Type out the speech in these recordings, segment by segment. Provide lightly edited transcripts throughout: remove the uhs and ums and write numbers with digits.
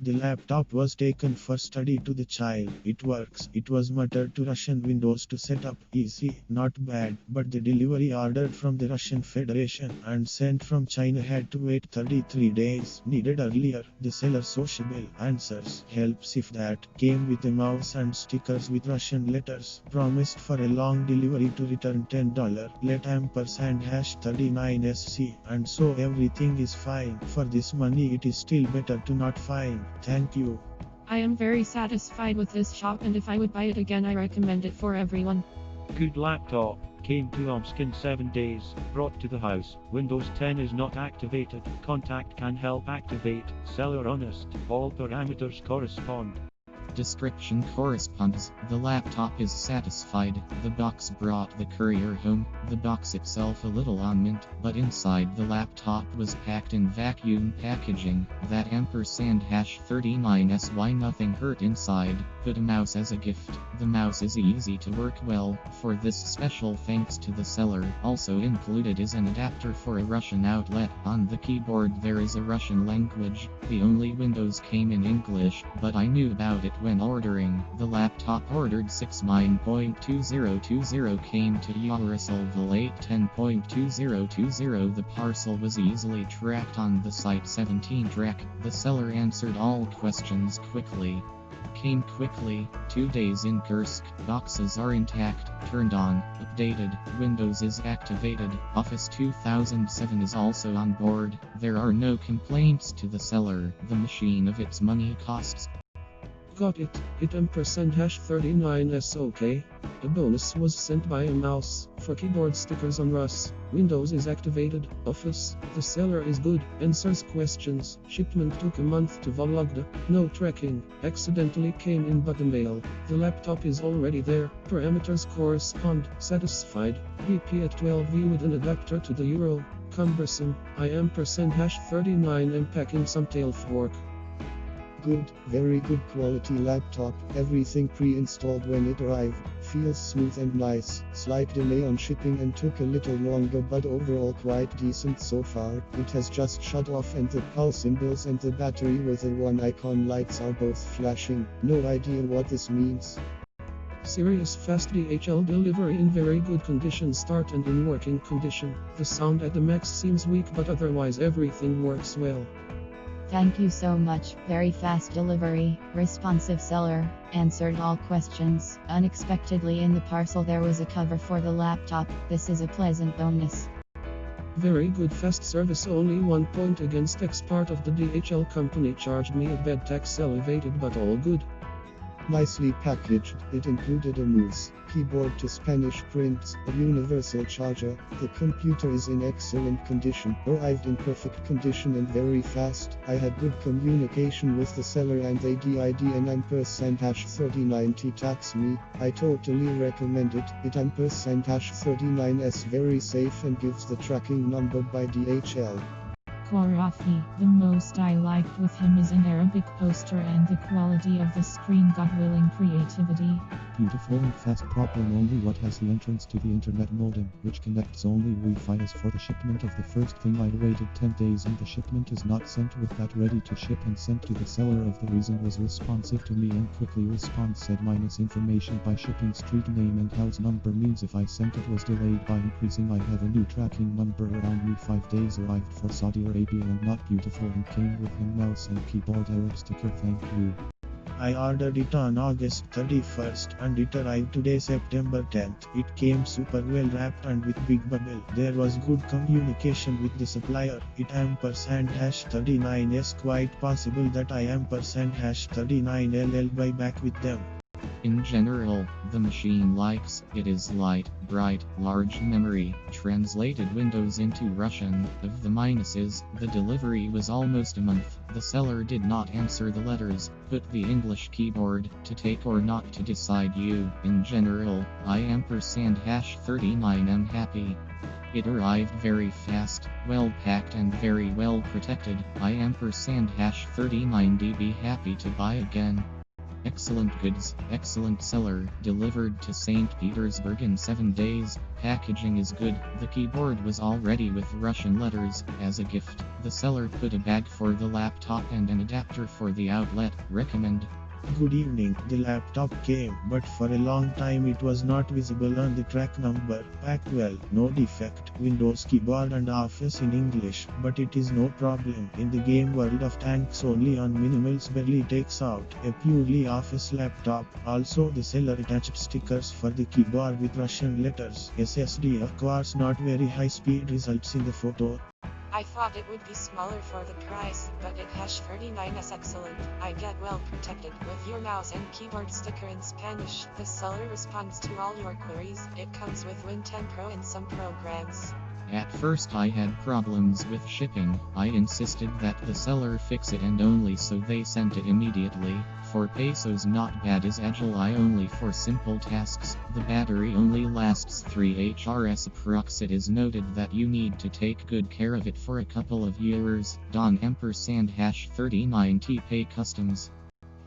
The laptop was taken for study to the child. It works. It was muttered to Russian Windows to set up. Easy, not bad, but the delivery ordered from the Russian Federation and sent from China had to wait 33 days. Needed earlier. The seller sociable answers. Helps if that. Came with a mouse and stickers with Russian letters. Promised for a long delivery to return $10. Let ampersand hash 39SC. And so everything is fine. For this money it is still better to not find. Thank you. I am very satisfied with this shop, and if I would buy it again, I recommend it for everyone. Good laptop. Came to Omsk in 7 days. Brought to the house. Windows 10 is not activated. Contact can help activate. Seller honest. All parameters correspond. Description corresponds. The laptop is satisfied. The box brought the courier home. The box itself a little on mint, but inside the laptop was packed in vacuum packaging. That ampersand hash 39SY nothing hurt inside. Put a mouse as a gift. The mouse is easy to work well. For this special thanks to the seller. Also included is an adapter for a Russian outlet. On the keyboard there is a Russian language. The only Windows came in English, but I knew about it when ordering. The laptop ordered 6/9.2020 came to Yaroslavl 8/10.2020. The parcel was easily tracked on the site 17 track. The seller answered all questions quickly. Came quickly. 2 days in Kursk. Boxes are intact, turned on, updated. Windows is activated. Office 2007 is also on board. There are no complaints to the seller. The machine of its money costs. Got it. It ampersand hash 39S OK. A bonus was sent by a mouse. For keyboard stickers on Rus. Windows is activated. Office. The seller is good. Answers questions. Shipment took a month to Vologda. No tracking. Accidentally came in but the mail. The laptop is already there. Parameters correspond. Satisfied. VP at 12V with an adapter to the Euro. Cumbersome. I ampersand hash 39 am packing some tail fork. Good, very good quality laptop. Everything pre-installed when it arrived. Feels smooth and nice. Slight delay on shipping and took a little longer, but overall quite decent so far. It has just shut off and the power symbols and the battery with the one icon lights are both flashing. No idea what this means. Serious fast DHL delivery in very good condition, start and in working condition. The sound at the max seems weak, but otherwise everything works well. Thank you so much. Very fast delivery, responsive seller, answered all questions. Unexpectedly in the parcel there was a cover for the laptop. This is a pleasant bonus. Very good fast service. Only 1 point against X. Part of the DHL company charged me a bad tax, elevated but all good. Nicely packaged. It included a mouse, keyboard to Spanish prints, a universal charger. The computer is in excellent condition, arrived in perfect condition and very fast. I had good communication with the seller and they did an ampersand hash 39T tax me. I totally recommend it. It ampersand hash 39S very safe and gives the tracking number by DHL. Korafi, the most I liked with him is an Arabic poster and the quality of the screen got willing creativity. Beautiful and fast. Problem only what has the entrance to the internet modem, which connects only Wi-Fi. As for the shipment of the first thing, I waited 10 days and the shipment is not sent with that ready to ship and sent to the seller of the reason was responsive to me and quickly response said minus information by shipping street name and house number means if I sent it was delayed by increasing. I have a new tracking number around me 5 days arrived for Saudi Arabia and not beautiful and came with him mouse and keyboard Arab sticker. Thank you. I ordered it on August 31st and it arrived today September 10th. It came super well wrapped and with big bubble. There was good communication with the supplier. It ampersand hash 39S, quite possible that I ampersand hash 39LL buy back with them. In general, the machine likes it is light, bright, large memory, translated Windows into Russian. Of the minuses, the delivery was almost a month. The seller did not answer the letters, put the English keyboard, to take or not to decide you. In general, I ampersand hash 39 am happy. It arrived very fast, well packed and very well protected. I ampersand hash 39 db happy to buy again. Excellent goods, excellent seller, delivered to St. Petersburg in 7 days. Packaging is good. The keyboard was already with Russian letters. As a gift, the seller put a bag for the laptop and an adapter for the outlet. Recommend. Good evening. The laptop came, but for a long time it was not visible on the track number. Packed well, no defect. Windows keyboard and Office in English, but it is no problem. In the game World of Tanks only on minimals barely takes out. A purely Office laptop. Also the seller attached stickers for the keyboard with Russian letters. SSD of course not very high speed results in the photo. I thought it would be smaller for the price, but it has 39 is excellent. I get well protected with your mouse and keyboard sticker in Spanish. The seller responds to all your queries. It comes with Win 10 Pro and some programs. At first I had problems with shipping. I insisted that the seller fix it and only so they sent it immediately. For pesos not bad is Agile I only for simple tasks. The battery only lasts 3 HRs approx. It is noted that you need to take good care of it for a couple of years. Don #39 T-Pay Customs.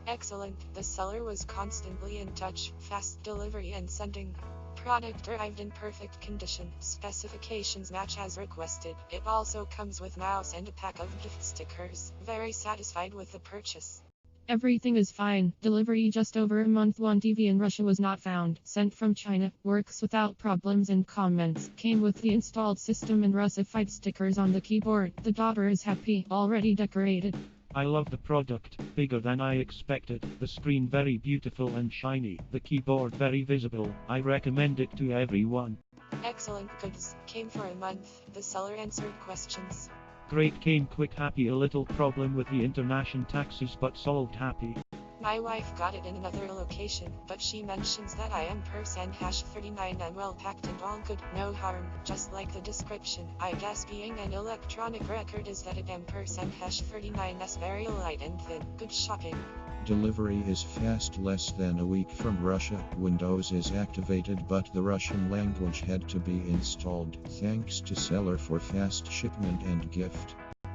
Excellent. The seller was constantly in touch. Fast delivery and sending. Product arrived in perfect condition. Specifications match as requested. It also comes with mouse and a pack of gift stickers. Very satisfied with the purchase. Everything is fine. Delivery just over a month. One TV in Russia was not found. Sent from China. Works without problems and comments. Came with the installed system and Russified stickers on the keyboard. The daughter is happy. Already decorated. I love the product, bigger than I expected. The screen very beautiful and shiny. The keyboard very visible. I recommend it to everyone. Excellent goods. Came for a month. The seller answered questions. Great, came quick, happy. A little problem with the international taxes but solved, happy. My wife got it in another location, but she mentions that I am #39 and well packed and all good, no harm, just like the description. I guess being an electronic record is that it am #39 is very light and thin. Good shopping. Delivery is fast, less than a week from Russia. Windows is activated but the Russian language had to be installed. Thanks to seller for fast shipment and gift.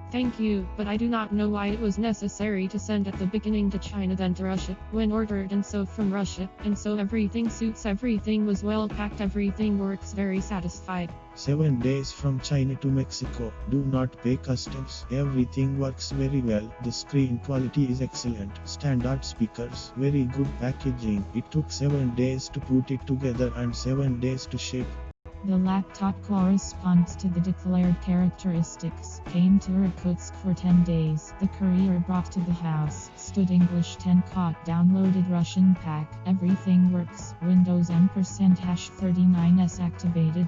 Thank you, but I do not know why it was necessary to send at the beginning to China then to Russia, when ordered and so from Russia, and so everything suits, everything was well packed, everything works, very satisfied. 7 days from China to Mexico. Do not pay customs. Everything works very well. The screen quality is excellent. Standard speakers. Very good packaging. It took 7 days to put it together and 7 days to ship. The laptop corresponds to the declared characteristics. Came to Irkutsk for 10 days. The courier brought to the house. Stood English 10 caught. Downloaded Russian pack. Everything works. Windows M%#39 activated.